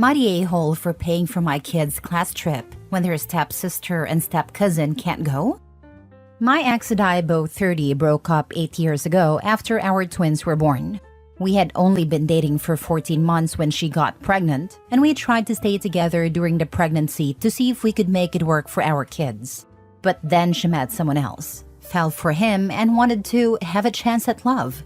Am I the a-hole for paying for my kids' class trip when their stepsister and step-cousin can't go? My ex and I, both 30, broke up 8 years ago after our twins were born. We had only been dating for 14 months when she got pregnant, and we tried to stay together during the pregnancy to see if we could make it work for our kids. But then she met someone else, fell for him, and wanted to have a chance at love.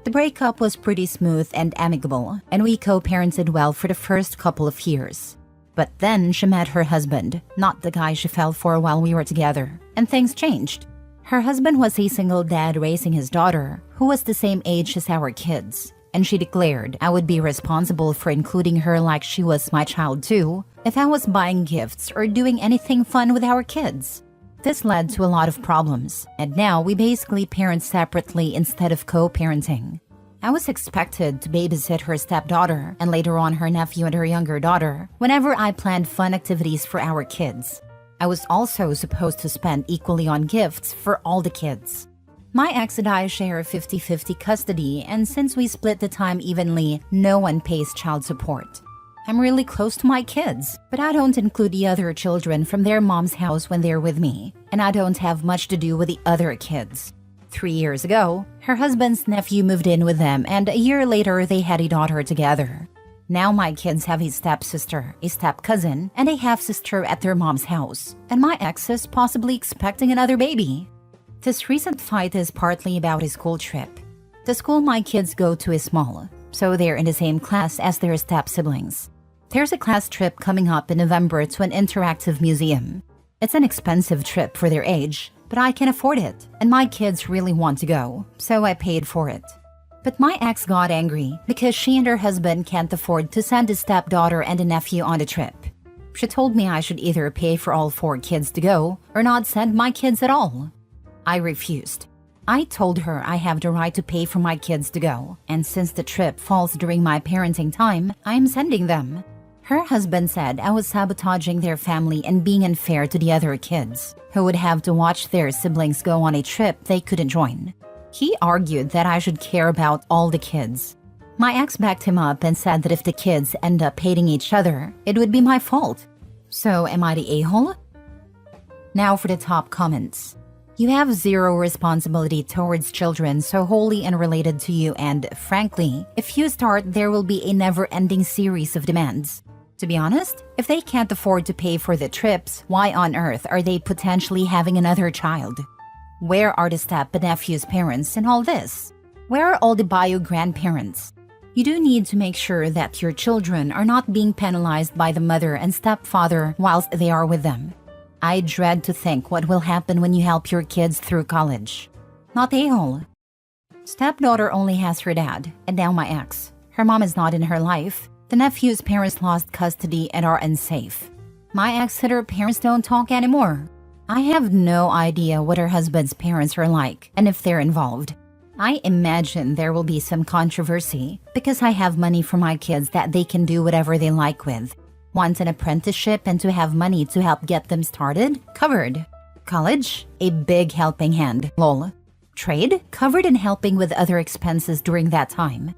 The breakup was pretty smooth and amicable, and we co-parented well for the first couple of years. But then she met her husband, not the guy she fell for while we were together, and things changed. Her husband was a single dad raising his daughter, who was the same age as our kids, and she declared I would be responsible for including her like she was my child too, if I was buying gifts or doing anything fun with our kids. This led to a lot of problems, and now we basically parent separately instead of co-parenting. I was expected to babysit her stepdaughter and later on her nephew and her younger daughter whenever I planned fun activities for our kids. I was also supposed to spend equally on gifts for all the kids. My ex and I share 50-50 custody, and since we split the time evenly, no one pays child support. I'm really close to my kids, but I don't include the other children from their mom's house when they're with me, and I don't have much to do with the other kids. 3 years ago, her husband's nephew moved in with them, and a year later they had a daughter together. Now my kids have a stepsister, a step-cousin, and a half-sister at their mom's house, and my ex is possibly expecting another baby. This recent fight is partly about a school trip. The school my kids go to is small, so they're in the same class as their step-siblings. There's a class trip coming up in November to an interactive museum. It's an expensive trip for their age, but I can afford it, and my kids really want to go, so I paid for it. But my ex got angry because she and her husband can't afford to send a stepdaughter and a nephew on the trip. She told me I should either pay for all 4 kids to go or not send my kids at all. I refused. I told her I have the right to pay for my kids to go, and since the trip falls during my parenting time, I'm sending them. Her husband said I was sabotaging their family and being unfair to the other kids, who would have to watch their siblings go on a trip they couldn't join. He argued that I should care about all the kids. My ex backed him up and said that if the kids end up hating each other, it would be my fault. So am I the a-hole? Now for the top comments. You have zero responsibility towards children so wholly unrelated to you, and frankly, if you start, there will be a never-ending series of demands. To be honest, if they can't afford to pay for the trips, why on earth are they potentially having another child? Where are the step-nephew's parents in all this? Where are all the bio-grandparents? You do need to make sure that your children are not being penalized by the mother and stepfather whilst they are with them. I dread to think what will happen when you help your kids through college. Not a-hole. Stepdaughter only has her dad, and now my ex. Her mom is not in her life. The nephew's parents lost custody and are unsafe. My ex said her parents don't talk anymore. I have no idea what her husband's parents are like and if they're involved. I imagine there will be some controversy because I have money for my kids that they can do whatever they like with. Want an apprenticeship and to have money to help get them started? Covered. College? A big helping hand. Lol. Trade? Covered in helping with other expenses during that time.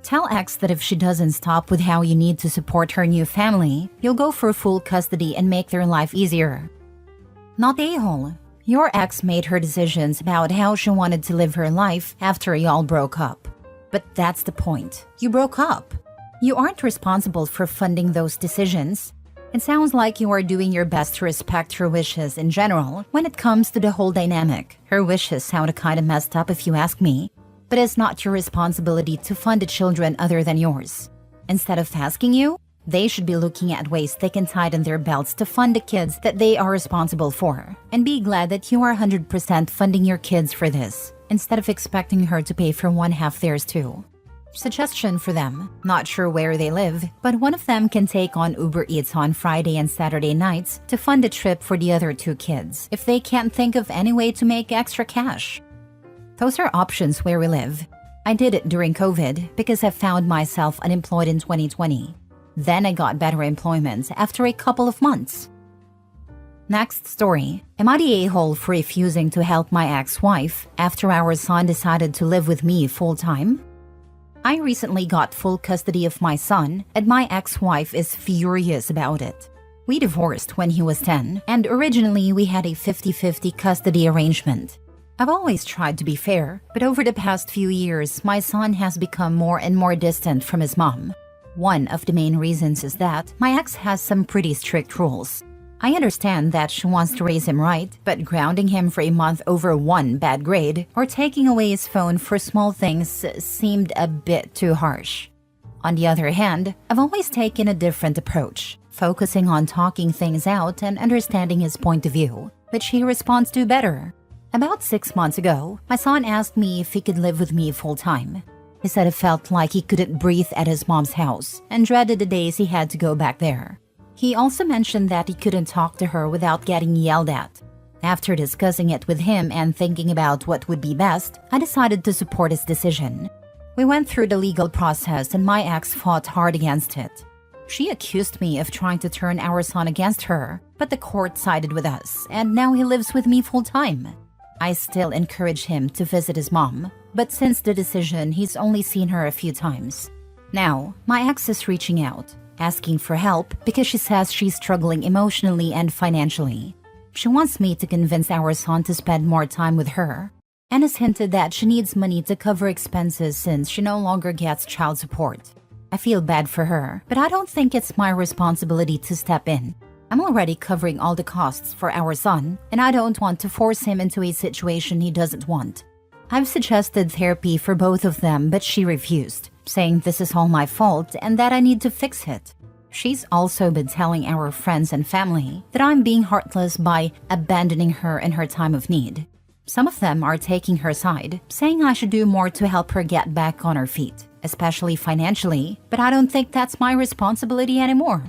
Tell ex that if she doesn't stop with how you need to support her new family, you'll go for full custody and make their life easier. Not a-hole. Your ex made her decisions about how she wanted to live her life after y'all broke up. But that's the point. You broke up. You aren't responsible for funding those decisions. It sounds like you are doing your best to respect her wishes in general when it comes to the whole dynamic. Her wishes sound kinda messed up if you ask me. But it's not your responsibility to fund the children other than yours. Instead of asking you, they should be looking at ways they can tighten their belts to fund the kids that they are responsible for, and be glad that you are 100% funding your kids for this, instead of expecting her to pay for one half theirs too. Suggestion for them, not sure where they live, but one of them can take on Uber Eats on Friday and Saturday nights to fund a trip for the other 2 kids, if they can't think of any way to make extra cash. Those are options where we live. I did it during COVID because I found myself unemployed in 2020. Then I got better employment after a couple of months. Next story. Am I the a-hole for refusing to help my ex-wife after our son decided to live with me full-time? I recently got full custody of my son, and my ex-wife is furious about it. We divorced when he was 10, and originally we had a 50-50 custody arrangement. I've always tried to be fair, but over the past few years, my son has become more and more distant from his mom. One of the main reasons is that my ex has some pretty strict rules. I understand that she wants to raise him right, but grounding him for a month over one bad grade or taking away his phone for small things seemed a bit too harsh. On the other hand, I've always taken a different approach, focusing on talking things out and understanding his point of view, which he responds to better. About 6 months ago, my son asked me if he could live with me full-time. He said it felt like he couldn't breathe at his mom's house and dreaded the days he had to go back there. He also mentioned that he couldn't talk to her without getting yelled at. After discussing it with him and thinking about what would be best, I decided to support his decision. We went through the legal process and my ex fought hard against it. She accused me of trying to turn our son against her, but the court sided with us, and now he lives with me full-time. I still encourage him to visit his mom, but since the decision, he's only seen her a few times. Now, my ex is reaching out, asking for help because she says she's struggling emotionally and financially. She wants me to convince our son to spend more time with her, and has hinted that she needs money to cover expenses since she no longer gets child support. I feel bad for her, but I don't think it's my responsibility to step in. I'm already covering all the costs for our son, and I don't want to force him into a situation he doesn't want. I've suggested therapy for both of them, but she refused, saying this is all my fault and that I need to fix it. She's also been telling our friends and family that I'm being heartless by abandoning her in her time of need. Some of them are taking her side, saying I should do more to help her get back on her feet, especially financially, but I don't think that's my responsibility anymore.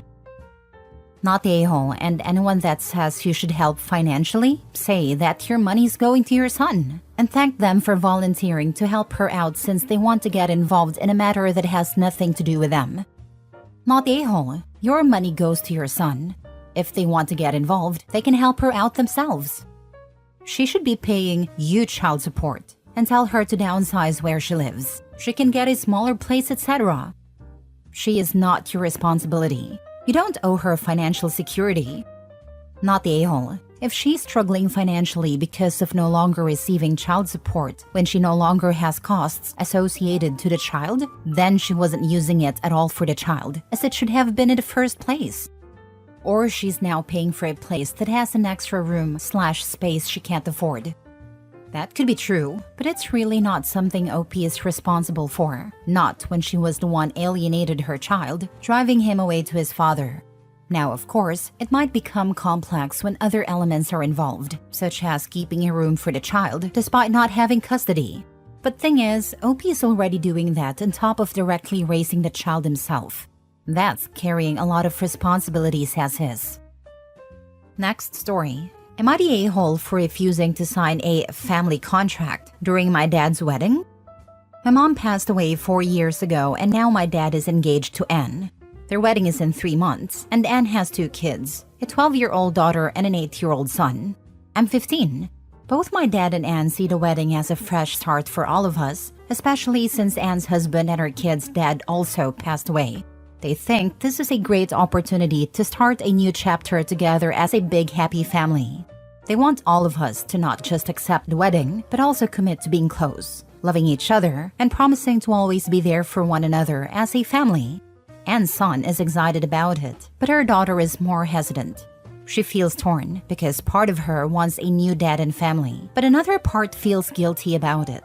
Not the a-hole, and anyone that says you should help financially, say that your money's going to your son, and thank them for volunteering to help her out since they want to get involved in a matter that has nothing to do with them. Not the a-hole, your money goes to your son. If they want to get involved, they can help her out themselves. She should be paying you child support, and tell her to downsize where she lives. She can get a smaller place, etc. She is not your responsibility. You don't owe her financial security. Not the a-hole. If she's struggling financially because of no longer receiving child support when she no longer has costs associated to the child, then she wasn't using it at all for the child, as it should have been in the first place. Or she's now paying for a place that has an extra room/space she can't afford. That could be true, but it's really not something OP is responsible for, not when she was the one alienated her child, driving him away to his father. Now, of course, it might become complex when other elements are involved, such as keeping a room for the child despite not having custody. But thing is, OP is already doing that on top of directly raising the child himself. That's carrying a lot of responsibilities as his. Next story. Am I the a-hole for refusing to sign a family contract during my dad's wedding? My mom passed away 4 years ago, and now my dad is engaged to Anne. Their wedding is in 3 months, and Anne has 2 kids, a 12-year-old daughter and an 8-year-old son. I'm 15. Both my dad and Anne see the wedding as a fresh start for all of us, especially since Anne's husband and her kids' dad also passed away. They think this is a great opportunity to start a new chapter together as a big happy family. They want all of us to not just accept the wedding, but also commit to being close, loving each other, and promising to always be there for one another as a family. Anne's son is excited about it, but her daughter is more hesitant. She feels torn because part of her wants a new dad and family, but another part feels guilty about it.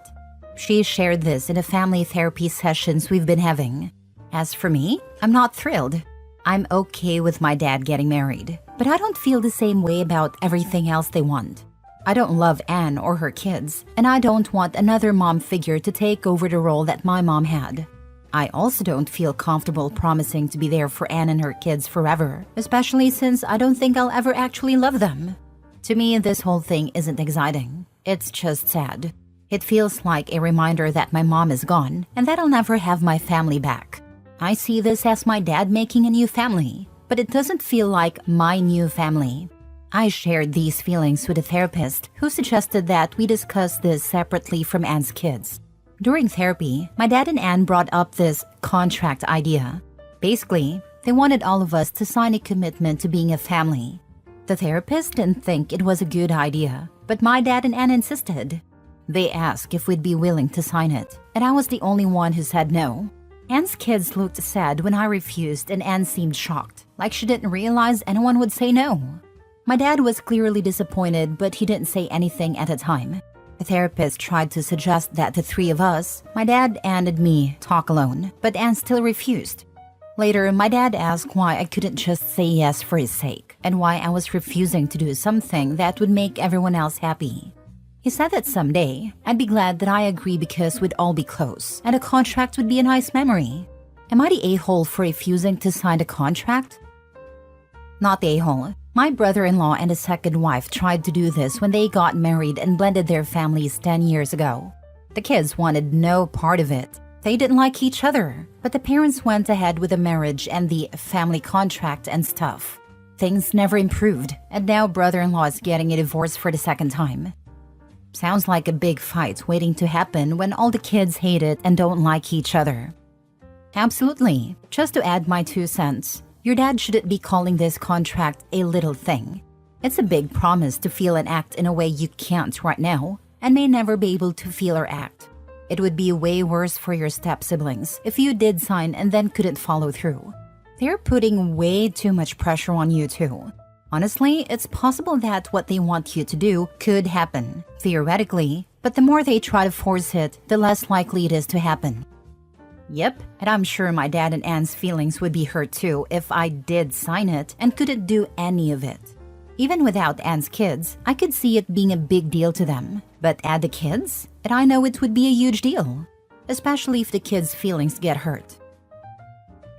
She shared this in the family therapy sessions we've been having. As for me, I'm not thrilled. I'm okay with my dad getting married, but I don't feel the same way about everything else they want. I don't love Anne or her kids, and I don't want another mom figure to take over the role that my mom had. I also don't feel comfortable promising to be there for Anne and her kids forever, especially since I don't think I'll ever actually love them. To me, this whole thing isn't exciting. It's just sad. It feels like a reminder that my mom is gone and that I'll never have my family back. I see this as my dad making a new family, but it doesn't feel like my new family. I shared these feelings with a therapist who suggested that we discuss this separately from Anne's kids. During therapy, my dad and Anne brought up this contract idea. Basically, they wanted all of us to sign a commitment to being a family. The therapist didn't think it was a good idea, but my dad and Anne insisted. They asked if we'd be willing to sign it, and I was the only one who said no. Anne's kids looked sad when I refused, and Anne seemed shocked, like she didn't realize anyone would say no. My dad was clearly disappointed, but he didn't say anything at the time. The therapist tried to suggest that the three of us, my dad, Anne, and me, talk alone, but Anne still refused. Later, my dad asked why I couldn't just say yes for his sake, and why I was refusing to do something that would make everyone else happy. He said that someday, I'd be glad that I agree because we'd all be close, and a contract would be a nice memory. Am I the a-hole for refusing to sign the contract? Not the a-hole. My brother-in-law and his second wife tried to do this when they got married and blended their families 10 years ago. The kids wanted no part of it. They didn't like each other, but the parents went ahead with the marriage and the family contract and stuff. Things never improved, and now brother-in-law is getting a divorce for the second time. Sounds like a big fight waiting to happen when all the kids hate it and don't like each other. Absolutely. Just to add my 2 cents, your dad shouldn't be calling this contract a little thing. It's a big promise to feel and act in a way you can't right now, and may never be able to feel or act. It would be way worse for your step-siblings if you did sign and then couldn't follow through. They're putting way too much pressure on you too. Honestly, it's possible that what they want you to do could happen, theoretically, but the more they try to force it, the less likely it is to happen. Yep, and I'm sure my dad and Anne's feelings would be hurt too if I did sign it and couldn't do any of it. Even without Anne's kids, I could see it being a big deal to them. But add the kids, and I know it would be a huge deal, especially if the kids' feelings get hurt.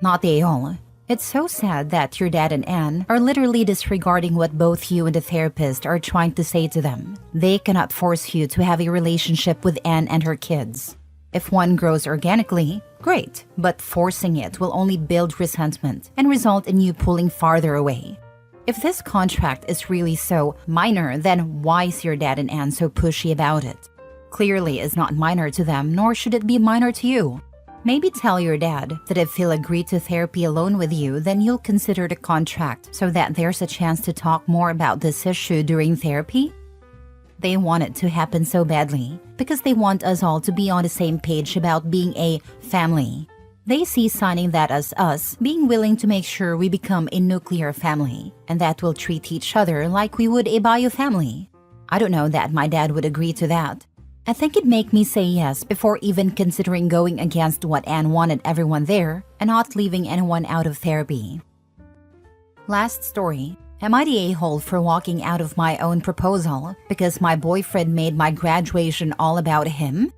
Not the a-hole. It's so sad that your dad and Anne are literally disregarding what both you and the therapist are trying to say to them. They cannot force you to have a relationship with Anne and her kids. If one grows organically, great, but forcing it will only build resentment and result in you pulling farther away. If this contract is really so minor, then why is your dad and Anne so pushy about it? Clearly it's not minor to them, nor should it be minor to you. Maybe tell your dad that if he'll agree to therapy alone with you, then you'll consider the contract so that there's a chance to talk more about this issue during therapy. They want it to happen so badly because they want us all to be on the same page about being a family. They see signing that as us being willing to make sure we become a nuclear family, and that we'll treat each other like we would a bio family. I don't know that my dad would agree to that. I think it'd make me say yes before even considering going against what Anne wanted everyone there and not leaving anyone out of therapy. Last story. Am I the a-hole for walking out of my own proposal because my boyfriend made my graduation all about him?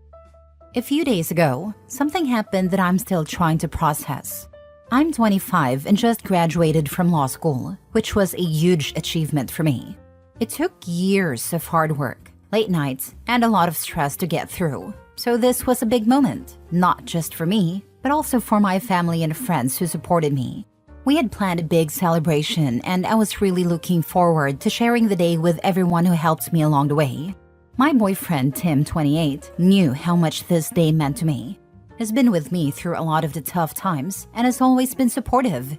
A few days ago, something happened that I'm still trying to process. I'm 25 and just graduated from law school, which was a huge achievement for me. It took years of hard work, late nights, and a lot of stress to get through. So this was a big moment, not just for me, but also for my family and friends who supported me. We had planned a big celebration, and I was really looking forward to sharing the day with everyone who helped me along the way. My boyfriend, Tim, 28, knew how much this day meant to me. He's been with me through a lot of the tough times and has always been supportive.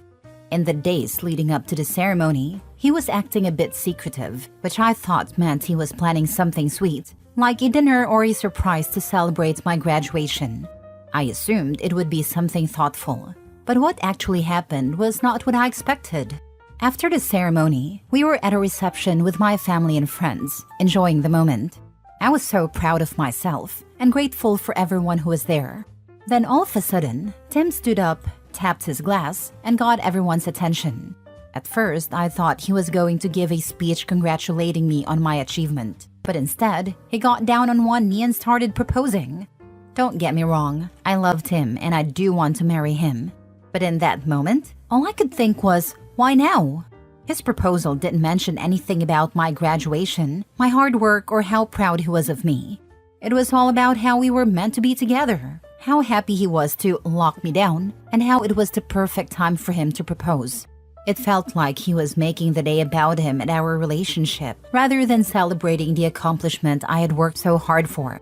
In the days leading up to the ceremony, he was acting a bit secretive, which I thought meant he was planning something sweet, like a dinner or a surprise to celebrate my graduation. I assumed it would be something thoughtful, but what actually happened was not what I expected. After the ceremony, we were at a reception with my family and friends, enjoying the moment. I was so proud of myself and grateful for everyone who was there. Then all of a sudden, Tim stood up, tapped his glass, and got everyone's attention. At first, I thought he was going to give a speech congratulating me on my achievement, but instead, he got down on one knee and started proposing. Don't get me wrong, I loved him and I do want to marry him. But in that moment, all I could think was, why now? His proposal didn't mention anything about my graduation, my hard work, or how proud he was of me. It was all about how we were meant to be together, how happy he was to lock me down, and how it was the perfect time for him to propose. It felt like he was making the day about him and our relationship, rather than celebrating the accomplishment I had worked so hard for.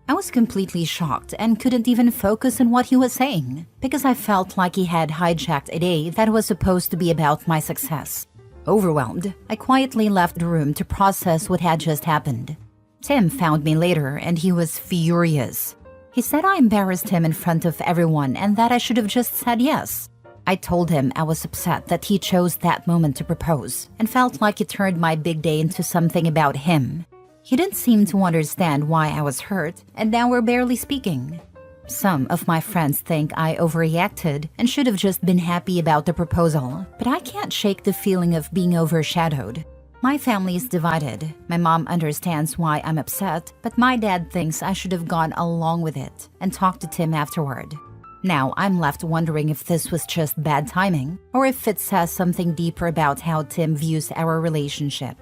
I was completely shocked and couldn't even focus on what he was saying because I felt like he had hijacked a day that was supposed to be about my success. Overwhelmed, I quietly left the room to process what had just happened. Tim found me later and he was furious. He said I embarrassed him in front of everyone and that I should have just said yes. I told him I was upset that he chose that moment to propose and felt like it turned my big day into something about him. He didn't seem to understand why I was hurt, and now we're barely speaking. Some of my friends think I overreacted and should have just been happy about the proposal, but I can't shake the feeling of being overshadowed. My family is divided. My mom understands why I'm upset, but my dad thinks I should have gone along with it and talked to Tim afterward. Now I'm left wondering if this was just bad timing, or if it says something deeper about how Tim views our relationship.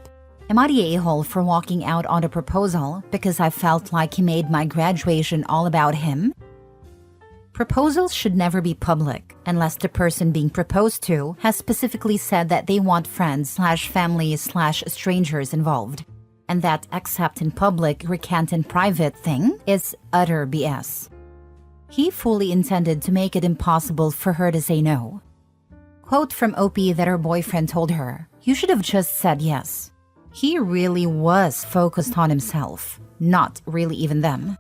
Am I the a-hole for walking out on a proposal because I felt like he made my graduation all about him? Proposals should never be public unless the person being proposed to has specifically said that they want friends/family/strangers involved. And that accept in public, recant in private thing is utter BS. He fully intended to make it impossible for her to say no. Quote from Opie that her boyfriend told her, "You should have just said yes." He really was focused on himself, not really even them.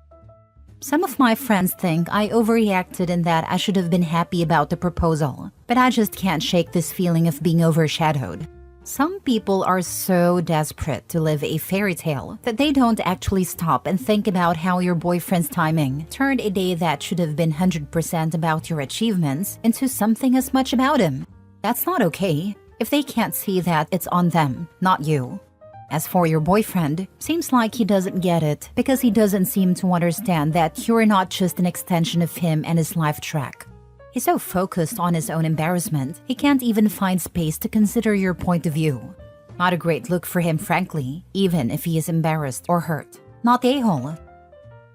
Some of my friends think I overreacted and that I should have been happy about the proposal, but I just can't shake this feeling of being overshadowed. Some people are so desperate to live a fairy tale that they don't actually stop and think about how your boyfriend's timing turned a day that should have been 100% about your achievements into something as much about him. That's not okay. If they can't see that, it's on them, not you. As for your boyfriend, seems like he doesn't get it because he doesn't seem to understand that you're not just an extension of him and his life track. He's so focused on his own embarrassment, he can't even find space to consider your point of view. Not a great look for him, frankly, even if he is embarrassed or hurt. Not the a-hole.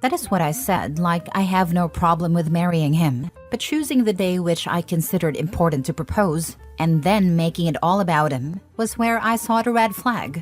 That is what I said, like I have no problem with marrying him, but choosing the day which I considered important to propose, and then making it all about him, was where I saw the red flag.